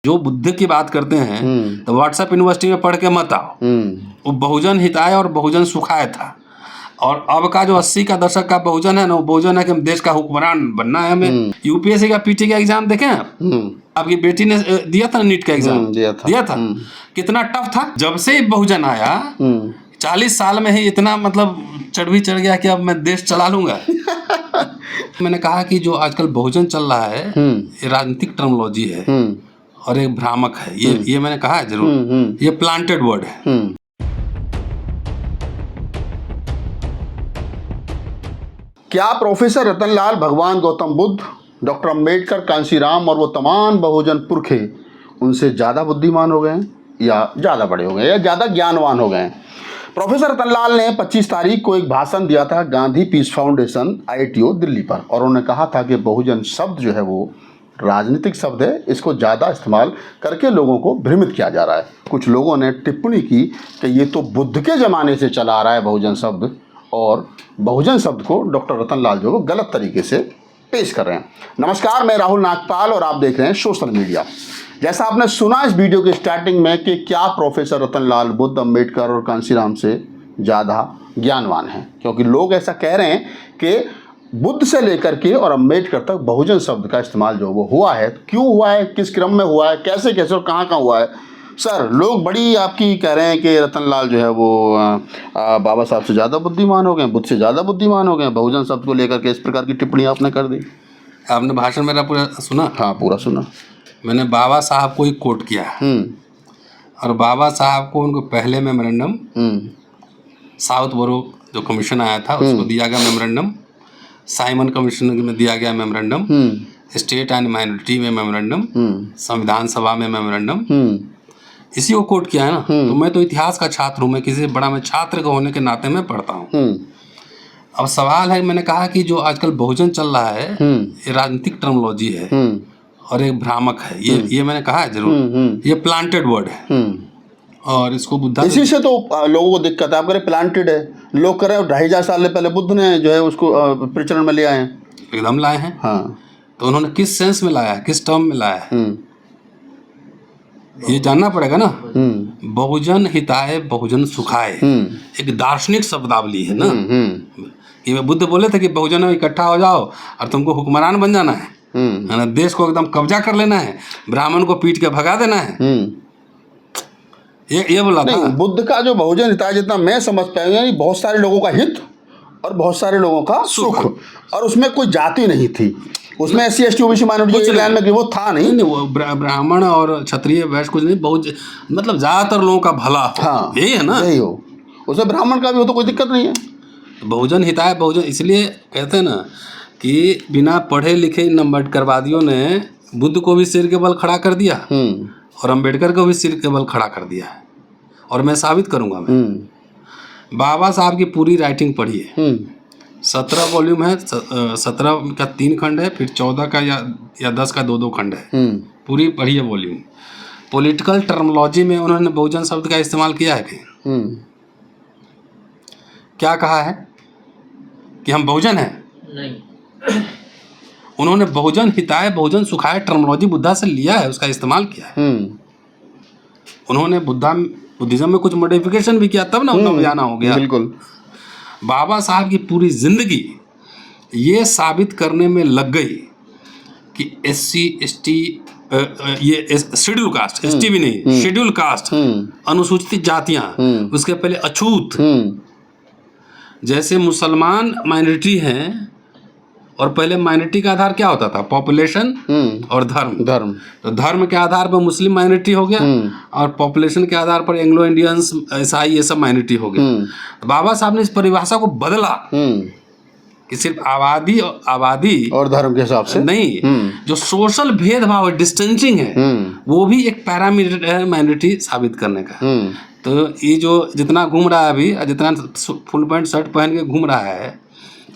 जो बुद्ध की बात करते हैं तो व्हाट्सएप यूनिवर्सिटी में पढ़ के मत आओ। वो बहुजन हिताय और बहुजन सुखाय था। और अब का जो 80 का दशक का बहुजन है ना, वो बहुजन है कि हम देश का हुक्मरान बनना है हमें। यूपीएससी का पीटी का एग्जाम देखें आप, आपकी बेटी ने दिया था नीट का एग्जाम, दिया था। कितना टफ था। जब से बहुजन आया 40 साल में ही इतना मतलब चढ़ गया कि अब मैं देश चला लूंगा। मैंने कहा कि जो आजकल बहुजन चल रहा है ये राजनीतिक टर्मिनोलॉजी है और एक भ्रामक है। ये मैंने कहा है जरूर, ये प्लांटेड वर्ड है। क्या प्रोफेसर रतनलाल, भगवान गौतम बुद्ध, डॉक्टर अंबेडकर, कांशीराम और वो तमाम बहुजन पुरखे उनसे ज़्यादा बुद्धिमान हो गए हैं या ज़्यादा बड़े हो गए या ज़्यादा ज्ञानवान हो गए हैं? प्रोफेसर रतनलाल ने 25 तारीख को एक भाषण दिया था Gandhi peace foundation IITO Delhi पर, और उन्होंने कहा था कि बहुजन शब्द जो है वो राजनीतिक शब्द है, इसको ज़्यादा इस्तेमाल करके लोगों को भ्रमित किया जा रहा है। कुछ लोगों ने टिप्पणी की कि ये तो बुद्ध के ज़माने से चला आ रहा है बहुजन शब्द, और बहुजन शब्द को डॉक्टर रतनलाल जो गलत तरीके से पेश कर रहे हैं। नमस्कार, मैं राहुल नागपाल और आप देख रहे हैं सोशल मीडिया। जैसा आपने सुना इस वीडियो के स्टार्टिंग में कि क्या प्रोफेसर रतनलाल बुद्ध, अंबेडकर और कांशीराम से ज़्यादा ज्ञानवान हैं, क्योंकि लोग ऐसा कह रहे हैं कि बुद्ध से लेकर के और अंबेडकर तक बहुजन शब्द का इस्तेमाल जो वो हुआ है, क्यों हुआ है, किस क्रम में हुआ है, कैसे कैसे और कहाँ कहाँ हुआ है। सर, लोग बड़ी आपकी कह रहे हैं कि रतनलाल जो है वो बाबा साहब से ज़्यादा बुद्धिमान हो गए, बुद्ध से ज़्यादा बुद्धिमान हो गए, बहुजन शब्द को लेकर के इस प्रकार की टिप्पणी आपने कर दी। आपने भाषण मेरा पूरा सुना? हाँ, पूरा सुना। मैंने बाबा साहब को ही कोट किया और बाबा साहब को उनको पहले मेमोरेंडम साउथ बोरो जो कमीशन आया था उसको दिया गया मेमोरेंडम, साइमन कमीशन में दिया गया मेमोरेंडम, स्टेट एंड माइनॉरिटी में मेमोरेंडम, संविधान सभा में मेमोरेंडम, इसी को कोट किया है ना। तो मैं तो इतिहास का छात्र हूँ, मैं किसी बड़ा मैं छात्र का होने के नाते में पढ़ता हूँ। अब सवाल है, मैंने कहा कि जो आजकल बहुजन चल रहा है ये राजनीतिक टर्मिनोलॉजी है और एक भ्रामक है। ये मैंने कहा है जरूर, ये प्लांटेड वर्ड है और इसको बुद्धा, इसी से तो लोगों को दिक्कत है। आप कह रहे प्लांटेड है, लोग कह रहे हैं 2500 साल पहले बुद्ध ने जो है उसको प्रचलन में ले आए हैं। एकदम लाए हैं। हाँ, तो उन्होंने किस सेंस में लाया है, किस टर्म में लाया है, ये जानना पड़ेगा ना। बहुजन हिताय बहुजन सुखाय एक दार्शनिक शब्दावली है ना। कि वे बुद्ध बोले थे कि बहुजन में इकट्ठा हो जाओ और तुमको हुक्मरान बन जाना है ना, देश को एकदम कब्जा कर लेना है, ब्राह्मण को पीट के भगा देना है। ये बोला था। बुद्ध का जो बहुजन हिताय, जितना मैं समझ पाया, बहुत सारे लोगों का हित और बहुत सारे लोगों का सुख, और उसमें कोई जाति नहीं थी। उसमें SC ST OBC माइनॉरिटी में वो था नहीं, वो ब्राह्मण और क्षत्रिय वैश्य कुछ नहीं, बहुत मतलब ज्यादातर लोगों का भला। हाँ, यही है ना, यही हो। उसमें ब्राह्मण का भी हो तो कोई दिक्कत नहीं है। बहुजन हिताय बहुजन, इसलिए कहते हैं ना कि बिना पढ़े लिखे इन अम्बेडकरवादियों ने बुद्ध को भी सिर के बल खड़ा कर दिया और अंबेडकर को भी सिर के बल खड़ा कर दिया है। और मैं साबित करूंगा। मैं बाबा साहब की पूरी राइटिंग पढ़ी है, 17 वॉल्यूम है, 17 का 3 खंड है, फिर 14 का या 10 का 2 खंड है, पूरी पढ़ी है वॉल्यूम। पॉलिटिकल टर्मिनोलॉजी में उन्होंने बहुजन शब्द का इस्तेमाल किया है कहीं? क्या कहा है कि हम बहुजन हैं? नहीं। उन्होंने बहुजन हिताय बहुजन सुखाय टर्मिनोलॉजी बुद्धा से लिया है, उसका इस्तेमाल किया है। उन्होंने बुद्धिज्म में कुछ मॉडिफिकेशन भी किया, तब ना उनका बयाना हो गया। बिल्कुल। बाबा साहब की पूरी जिंदगी ये साबित करने में लग गई कि SC ST ये शेड्यूल कास्ट, ST भी नहीं, शेड्यूल कास्ट, अनुसूचित जातियां, उसके पहले अछूत, जैसे मुसलमान माइनॉरिटी हैं और पहले माइनॉरिटी का आधार क्या होता था? पॉपुलेशन और धर्म। तो धर्म के आधार पर मुस्लिम माइनॉरिटी हो गया और पॉपुलेशन के आधार पर एंग्लो इंडियंस, ईसाई, ये सब माइनॉरिटी हो गया। तो बाबा साहब ने इस परिभाषा को बदला कि सिर्फ आबादी और धर्म के हिसाब से नहीं, जो सोशल भेदभाव डिस्टेंसिंग है वो भी एक पैरामीटर है माइनॉरिटी साबित करने का। तो ये जो जितना घूम रहा है अभी, जितना फुल पैंट शर्ट पहन के घूम रहा है,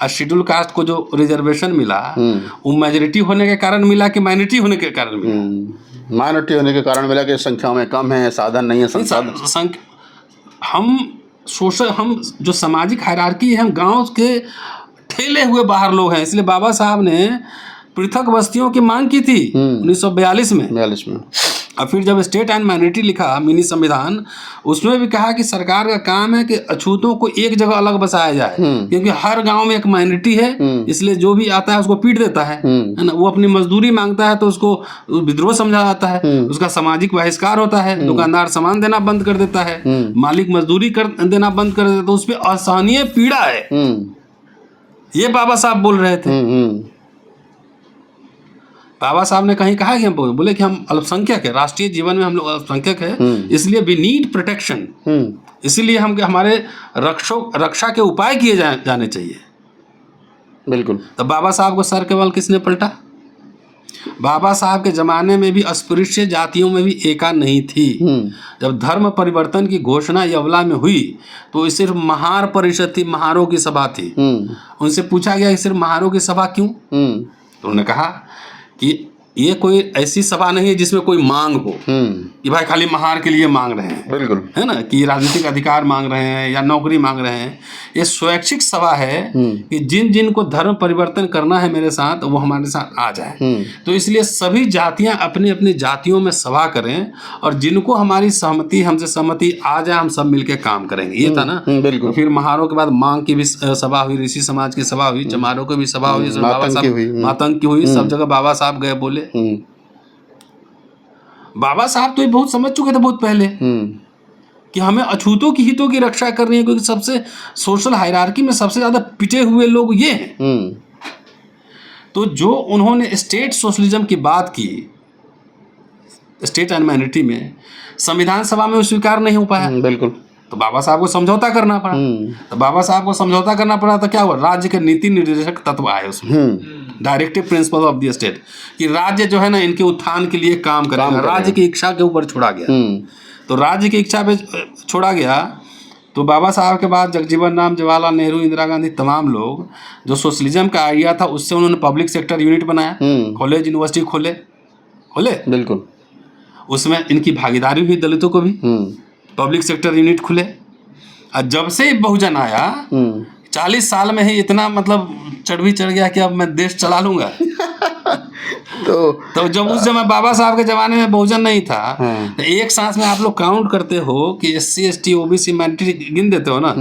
और शेड्यूल कास्ट को जो रिजर्वेशन मिला वो मेजॉरिटी होने के कारण मिला कि माइनॉरिटी होने के कारण मिला? माइनॉरिटी होने के कारण मिला कि संख्या में कम है, साधन नहीं है, संसाधन। हम जो सामाजिक हायरार्की है, हम गांव के ठेले हुए बाहर लोग हैं, इसलिए बाबा साहब ने पृथक बस्तियों की मांग की थी 1942 में। और फिर जब स्टेट एंड माइनॉरिटी लिखा मिनी संविधान, उसमें भी कहा कि सरकार का काम है कि अछूतों को एक जगह अलग बसाया जाए, क्योंकि हर गांव में एक माइनॉरिटी है, इसलिए जो भी आता है उसको पीट देता है ना। वो अपनी मजदूरी मांगता है तो उसको विद्रोह समझा जाता है, उसका सामाजिक बहिष्कार होता है, दुकानदार सामान देना बंद कर देता है, मालिक मजदूरी कर देना बंद कर देता है, तो उस पर असहनीय पीड़ा है। ये बाबा साहब बोल रहे थे। बाबा साहब ने कहीं कहा कि हम बोले कि हम अल्पसंख्यक है, राष्ट्रीय जीवन में हम लोग अल्पसंख्यक है, इसलिए वी नीड प्रोटेक्शन, इसीलिए हम हमारे रक्षा के उपाय किए जाने चाहिए। बिल्कुल। तो बाबा साहब को सर के बल किसने पलटा? बाबा साहब के जमाने में भी अस्पृश्य जातियों में भी एका नहीं थी। जब धर्म परिवर्तन की घोषणा यवला में हुई तो सिर्फ महार परिषद थी, महारों की सभा थी। उनसे पूछा गया कि सिर्फ महारों की सभा क्यों? तो उन्होंने कहा कि ये कोई ऐसी सभा नहीं है जिसमें कोई मांग हो कि भाई खाली महार के लिए मांग रहे हैं, बिल्कुल, है ना, कि राजनीतिक अधिकार मांग रहे हैं या नौकरी मांग रहे हैं। ये स्वैच्छिक सभा है कि जिन जिन को धर्म परिवर्तन करना है मेरे साथ, वो हमारे साथ आ जाए। तो इसलिए सभी जातियां अपनी अपनी जातियों में सभा करें और जिनको हमारी सहमति, हमसे सहमति आ जाए, हम सब मिलके काम करेंगे। ये था ना। तो फिर महारों के बाद मांग की भी सभा हुई, ऋषि समाज की सभा हुई, चमारों की भी सभा हुई, मातंग की हुई, सब जगह बाबा साहब गए बोले। बाबा साहब तो ये बहुत समझ चुके थे बहुत पहले कि हमें अछूतों की हितों की रक्षा करनी है, क्योंकि सबसे सोशल हायरार्की में सबसे ज्यादा पिटे हुए लोग ये हैं। तो जो उन्होंने स्टेट सोशलिज्म की बात की स्टेट एंड माइनॉरिटी में, संविधान सभा में स्वीकार नहीं हो पाया। बिल्कुल। तो बाबा साहब को समझौता करना पड़ा। तो बाबा साहब को समझौता करना पड़ा तो क्या हुआ? राज्य के नीति निर्देशक तत्व आए उसमें, directive principle of the state, कि राज्य जो है ना इनके उत्थान के लिए काम करेगा। राज्य की इच्छा के ऊपर छोड़ा गया। तो राज्य की इच्छा पे छोड़ा गया। तो बाबा साहब के बाद जगजीवन राम, जवाहरलाल नेहरू, इंदिरा गांधी, तमाम लोग जो सोशलिज्म का आइडिया था उससे उन्होंने पब्लिक सेक्टर यूनिट बनाया, कॉलेज यूनिवर्सिटी खोले। बिल्कुल। उसमें इनकी भागीदारी हुई, दलितों को भी पब्लिक सेक्टर यूनिट खुले। और जब से बहुजन आया 40 साल में ही इतना मतलब चढ़ गया कि अब मैं देश चला लूंगा। तो जब उस समय बाबा साहब के जमाने में बहुजन नहीं था, तो एक सांस में आप लोग काउंट करते हो कि SC ST OBC माइनॉरिटी गिन देते हो ना।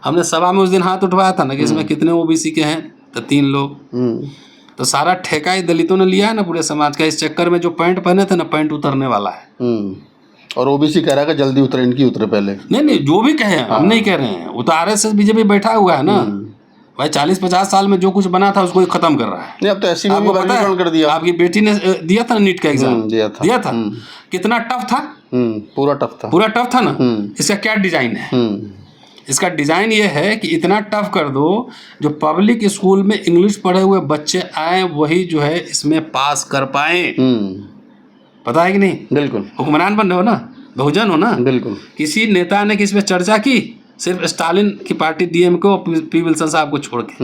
हमने सभा में उस दिन हाथ उठवाया था ना कि इसमें कितने OBC के हैं, तो 3 लोग। तो सारा ठेका ही दलितों ने लिया है ना पूरे समाज का। इस चक्कर में जो पैंट पहने थे ना, पैंट उतरने वाला है। और OBC कह रहा है कि जल्दी उतरे, इनकी उतरे पहले। नहीं, जो भी कहे हम नहीं कह रहे हैं, वो तो RSS बीजेपी बैठा हुआ है ना भाई। 40-50 साल में जो कुछ बना था उसको खत्म कर रहा है। नहीं, अब तो SC में भी वर्गीकरण कर दिया। आपकी बेटी ने दिया था नीट का एग्जाम, दिया था। कितना टफ था? पूरा टफ था ना। इसका क्या डिजाइन है? इसका डिजाइन ये है कि इतना टफ कर दो जो पब्लिक स्कूल में इंग्लिश पढ़े हुए बच्चे आए वही जो है इसमें पास कर पाए। पता है कि नहीं? बिल्कुल। हुक्मरान बन रहे हो ना, बहुजन हो ना। बिल्कुल। किसी नेता ने किस पे चर्चा की? सिर्फ स्टालिन की पार्टी DMK और P विल्सन साहब को छोड़ के।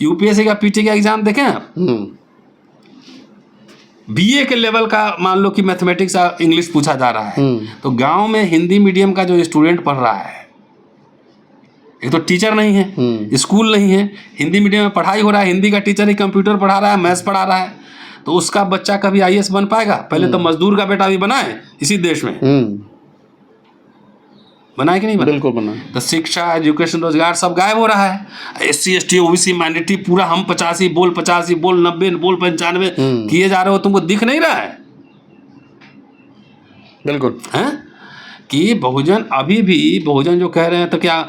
UPSC का PT का एग्जाम देखें आप, BA के लेवल का मान लो कि मैथमेटिक्स या इंग्लिश पूछा जा रहा है, तो गांव में हिंदी मीडियम का जो स्टूडेंट पढ़ रहा है, एक तो टीचर नहीं है, स्कूल नहीं है, हिंदी मीडियम में पढ़ाई हो रहा है, हिंदी का टीचर ही कंप्यूटर पढ़ा रहा है, मैथ्स पढ़ा रहा है, तो उसका बच्चा कभी IAS बन पाएगा? पहले तो मजदूर का बेटा भी बना है इसी देश में। बना है कि नहीं बना? बिल्कुल बना। तो शिक्षा, एजुकेशन, रोजगार सब गायब हो रहा है। SC ST OBC माइनॉरिटी पूरा हम 85 बोल 90 बोल 95 किए जा रहे हो, तुमको दिख नहीं रहा है? बिल्कुल है कि बहुजन अभी भी बहुजन जो कह रहे हैं, तो क्या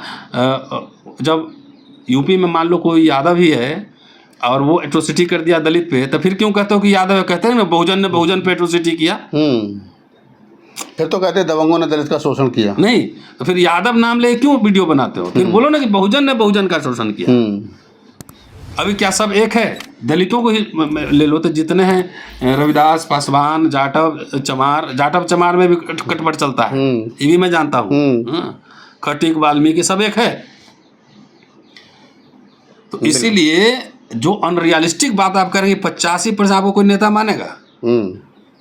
जब UP में मान लो कोई यादव ही है और वो एट्रोसिटी कर दिया दलित पे, तो फिर क्यों कहते हो कि यादव है? कहते हैं ना बहुजन ने बहुजन पे एट्रोसिटी किया। फिर तो कहते हैं दबंगों ने दलित का शोषण किया। नहीं, तो फिर यादव नाम ले क्यों वीडियो बनाते हो? फिर बोलो ना कि बहुजन ने बहुजन का शोषण किया। अभी क्या सब एक है? दलितों को ही ले लो तो जितने हैं, रविदास, पासवान, जाटव चमार में भी कटपट चलता है, ये भी मैं जानता हूँ। खटीक, वाल्मीकि सब एक है। तो इसीलिए जो अनरियलिस्टिक बात आप करेंगे, 85% आपको कोई नेता मानेगा?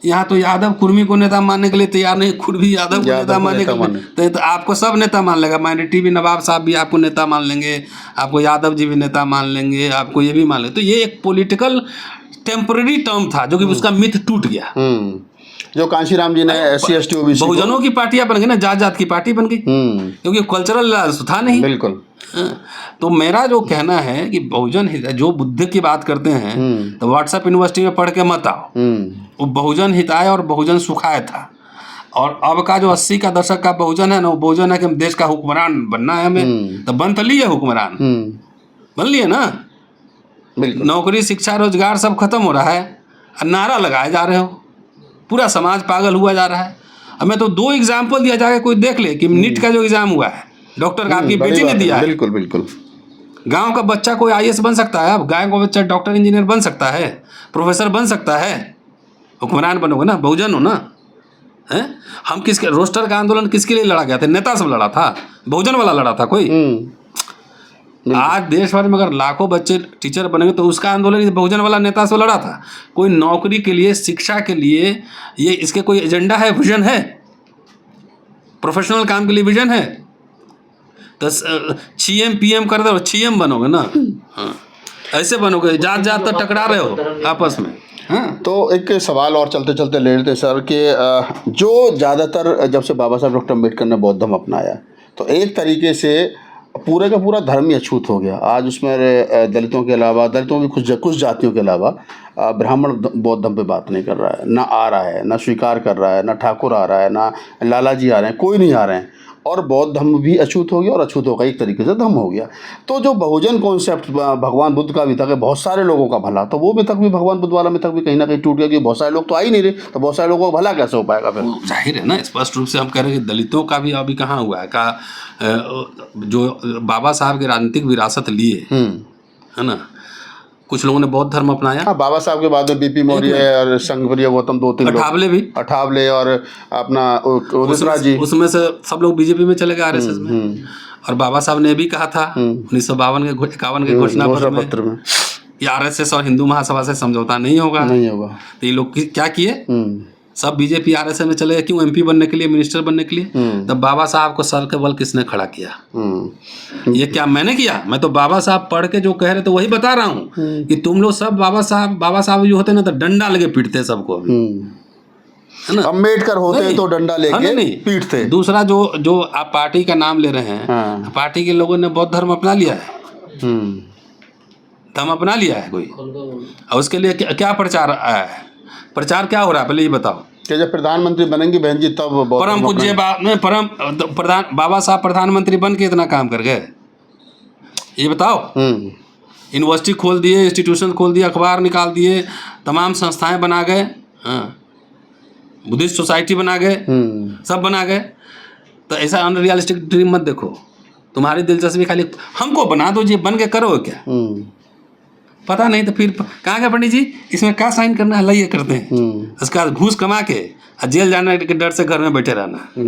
यहाँ तो यादव कुर्मी को नेता मानने के लिए तैयार नहीं, खुद भी यादव को नेता मानने के लिए तो आपको सब नेता मान लेगा। माइनॉरिटी भी, नवाब साहब भी आपको नेता मान लेंगे, आपको यादव जी भी नेता मान लेंगे, आपको ये भी मान लेंगे। तो ये एक पॉलिटिकल टेम्पररी टर्म था जो कि उसका मिथ टूट गया। जो कांशीराम जी ने SC ST OBC बहुजनों की पार्टियां बन गई ना, जात जात की पार्टी बन गई, क्योंकि कल्चरल था नहीं। बिल्कुल। तो मेरा जो कहना है कि बहुजन हिताय, जो बुद्ध की बात करते हैं तो व्हाट्सएप यूनिवर्सिटी में पढ़ के मत आओ, वो बहुजन हिताय और बहुजन सुखाय था। और अब का जो 80 का दशक का बहुजन है ना, वो बहुजन है कि हम देश का हुक्मरान बनना है हमें, तो बन तो लिए हुक्मरान, बन लिए ना। बिल्कुल। नौकरी शिक्षा रोजगार सब खत्म हो रहा है, नारा लगाए जा रहे हो, पूरा समाज पागल हुआ जा रहा है। हमें तो 2 एग्जाम्पल दिया जाए, कोई देख ले कि नीट का जो एग्जाम हुआ है, डॉक्टर का आपकी बेटी ने दिया है। बिल्कुल बिल्कुल। गांव का बच्चा कोई IAS बन सकता है, अब गांव का बच्चा डॉक्टर इंजीनियर बन सकता है, प्रोफेसर बन सकता है। हुक्मरान बनोगे ना, बहुजन हो ना। हैं, हम किसके, रोस्टर का आंदोलन किसके लिए लड़ा गया था? नेता सब लड़ा था, बहुजन वाला लड़ा था कोई? आज देश भर में अगर लाखों बच्चे टीचर बनेंगे तो उसका आंदोलन बहुजन वाला नेता से लड़ा था। कोई नौकरी के लिए, शिक्षा के लिए, ये इसके कोई एजेंडा है, विजन है, प्रोफेशनल काम के लिए विजन है? तो CM PM कर दो, CM बनोगे ना। हाँ, ऐसे बनोगे, जात जात तो टकरा रहे हो आपस में। हाँ। तो एक सवाल और चलते चलते ले लेते सर कि जो ज़्यादातर जब से बाबा साहब डॉक्टर अम्बेडकर ने बौद्ध धर्म अपनाया, तो एक तरीके से पूरे का पूरा धर्म ही अछूत हो गया। आज उसमें दलितों के अलावा, दलितों की कुछ जातियों के अलावा ब्राह्मण बौद्ध धर्म पे बात नहीं कर रहा है, ना आ रहा है, ना स्वीकार कर रहा है, ना ठाकुर आ रहा है, ना लाला जी आ रहे हैं, कोई नहीं आ रहे हैं। और बौद्ध धर्म भी अछूत हो गया, और अछूत होकर एक तरीके से धर्म हो गया। तो जो बहुजन कॉन्सेप्ट भगवान बुद्ध का मिथक है, बहुत सारे लोगों का भला, तो वो मिथक भी, भगवान बुद्ध वाला मिथक भी कहीं ना कहीं टूट गया, क्योंकि बहुत सारे लोग तो आ ही नहीं रहे, तो बहुत सारे लोगों का भला कैसे हो पाएगा फिर? जाहिर है ना, स्पष्ट रूप से हम कह रहे हैं कि दलितों का भी अभी कहाँ हुआ है का, जो बाबा साहब की राजनीतिक विरासत लिए, है ना, कुछ लोगों ने बौद्ध धर्म अपनाया। हाँ, बाबा साहब के बाद में BP मौर्य और संघप्रिय गौतम, 2-3 लोग, अठावले और अपना उदित राज जी, उसमें से सब लोग BJP में चले गए, RSS में। और बाबा साहब ने भी कहा था 1952 के 51 के घोषणा पत्र में कि RSS और हिंदू महासभा से समझौता नहीं होगा। तो ये लोग क्या किए, सब BJP RSS में चले गए। क्यों? MP बनने के लिए, मिनिस्टर बनने के लिए। तब बाबा साहब को सर के बल किसने खड़ा किया? ये क्या मैंने किया? मैं तो बाबा साहब पढ़ के जो कह रहे तो वही बता रहा हूँ कि तुम लोग सब बाबा साहब जो होते ना, तो डंडा लगे पीटते सबको, है ना। अम्बेडकर होते तो डंडा लेके पीटते। दूसरा, जो आप पार्टी का नाम ले रहे हैं, पार्टी के लोगों ने बौद्ध धर्म अपना लिया है, धर्म अपना लिया है कोई, और उसके लिए क्या प्रचार आया है? प्रचार क्या हो रहा है पहले ये बताओ। कि जब प्रधानमंत्री बनेंगे बहन जी, तब परम पूज्य बाबा साहब प्रधानमंत्री बन के इतना काम कर गए, ये बताओ। यूनिवर्सिटी खोल दिए, इंस्टीट्यूशन खोल दिए, अखबार निकाल दिए, तमाम संस्थाएं बना गए, हाँ, बुद्धिस्ट सोसाइटी बना गए, सब बना गए। तो ऐसा अनरियलिस्टिक ड्रीम मत देखो। तुम्हारी दिलचस्पी खाली हमको बना दो जी, बन के करो क्या? पता नहीं तो फिर कहाँ गए पंडित जी, इसमें क्या साइन करना है, लाइए करते हैं। उसके बाद घूस कमा के जेल जाने के डर से घर में बैठे रहना।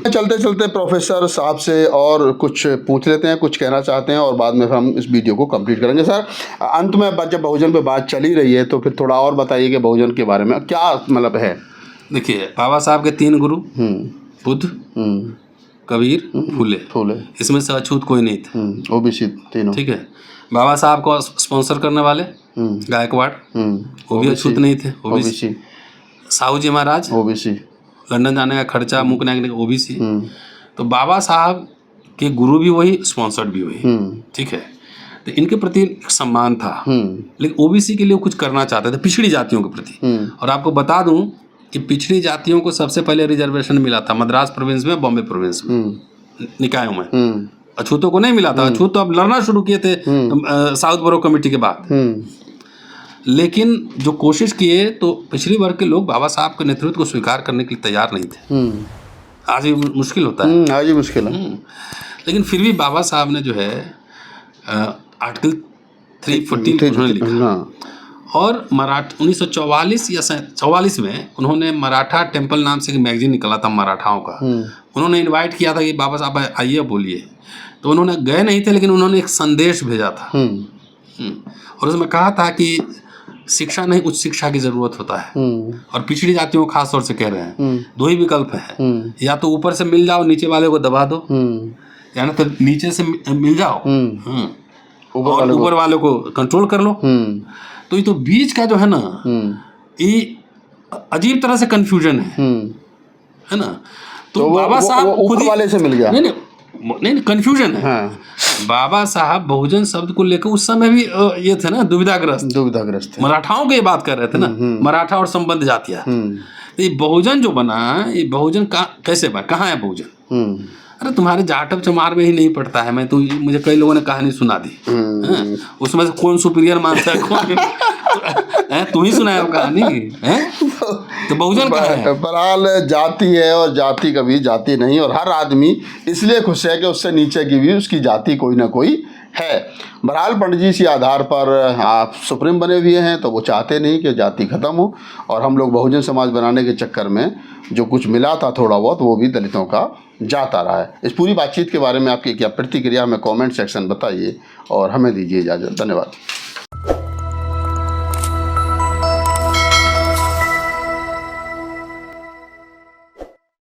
चलते चलते प्रोफेसर साहब से और कुछ पूछ लेते हैं, कुछ कहना चाहते हैं, और बाद में हम इस वीडियो को कंप्लीट करेंगे। सर, अंत में जब बहुजन पे बात चली रही है, तो फिर थोड़ा और बताइए कि बहुजन के बारे में क्या मतलब है। देखिए, बाबा साहब के 3 गुरु, बुद्ध, कबीर, फूले, इसमें से अछूत कोई नहीं था। OBC तीनों, ठीक है। बाबा साहब को स्पॉन्सर करने वाले गायकवाड़, वो भी अछूत नहीं थे, OBC। साहू जी महाराज, OBC, लंदन जाने का खर्चा मुकने के OBC। तो बाबा साहब के गुरु भी वही, स्पॉन्सर्ड भी वही, ठीक है। तो इनके प्रति सम्मान था, लेकिन OBC के लिए कुछ करना चाहते थे, पिछड़ी जातियों के प्रति। और आपको बता दूं कि पिछड़ी जातियों को सबसे पहले रिजर्वेशन मिला था मद्रास प्रोविंस में, बॉम्बे प्रोविंस में, निकायों में। अछूतों को नहीं मिला था। अछूत तो अब लड़ना शुरू किए थे साउथ बोरो कमेटी के बाद। लेकिन जो कोशिश किए, तो पिछड़ी वर्ग के लोग बाबा साहब के नेतृत्व को स्वीकार करने के लिए तैयार नहीं थे। आज भी मुश्किल होता है, आज भी मुश्किल है। लेकिन फिर भी बाबा साहब ने जो है आर्टिकल 340 उन्होंने लिखा। और 1944 या 44 में उन्होंने मराठा टेम्पल नाम से एक मैगजीन निकला था मराठाओं का, उन्होंने इनवाइट किया था कि बाबा साहब आइए बोलिए। तो उन्होंने गए नहीं थे, लेकिन उन्होंने एक संदेश भेजा था। और उसमें कहा था कि शिक्षा नहीं, उच्च शिक्षा की जरूरत होता है। और पिछड़ी जातियों को खास तौर से कह रहे हैं, 2 ही विकल्प है, या तो ऊपर से मिल जाओ, नीचे वाले को दबा दो, या ना तो नीचे से मिल जाओ और ऊपर वाले को कंट्रोल कर लो। तो ये तो बीच का जो है ना, ये अजीब तरह से कंफ्यूजन है ना। तो बाबा साहब ऊपर वाले से मिल गया। नहीं कंफ्यूजन है। हाँ। बाबा साहब बहुजन शब्द को लेकर उस समय भी ये थे ना, दुविधाग्रस्त थे। मराठाओं की बात कर रहे थे ना, मराठा और संबंध जातियां। तो ये बहुजन जो बना, ये बहुजन कैसे बना, कहाँ है बहुजन? अरे तुम्हारे जाटव चमार में ही नहीं पड़ता है। मैं तो मुझे कई लोगों ने कहानी सुना दी, उसमें से कौन सुपीरियर मानता है, कौन तू ही सुनाया वो कहानी है? तो बहुजन कहाँ है? बहरहाल जाति है, और जाति कभी जाति नहीं, और हर आदमी इसलिए खुश है कि उससे नीचे की भी उसकी जाति कोई ना कोई है। बहरहाल पंडित जी इसी आधार पर आप सुप्रीम बने हुए हैं, तो वो चाहते नहीं कि जाति खत्म हो, और हम लोग बहुजन समाज बनाने के चक्कर में जो कुछ मिला था थोड़ा बहुत, वो भी दलितों का जाता रहा है। इस पूरी बातचीत के बारे में आपकी क्या प्रतिक्रिया हमें कमेंट सेक्शन बताइए, और हमें दीजिए इजाज़त। धन्यवाद।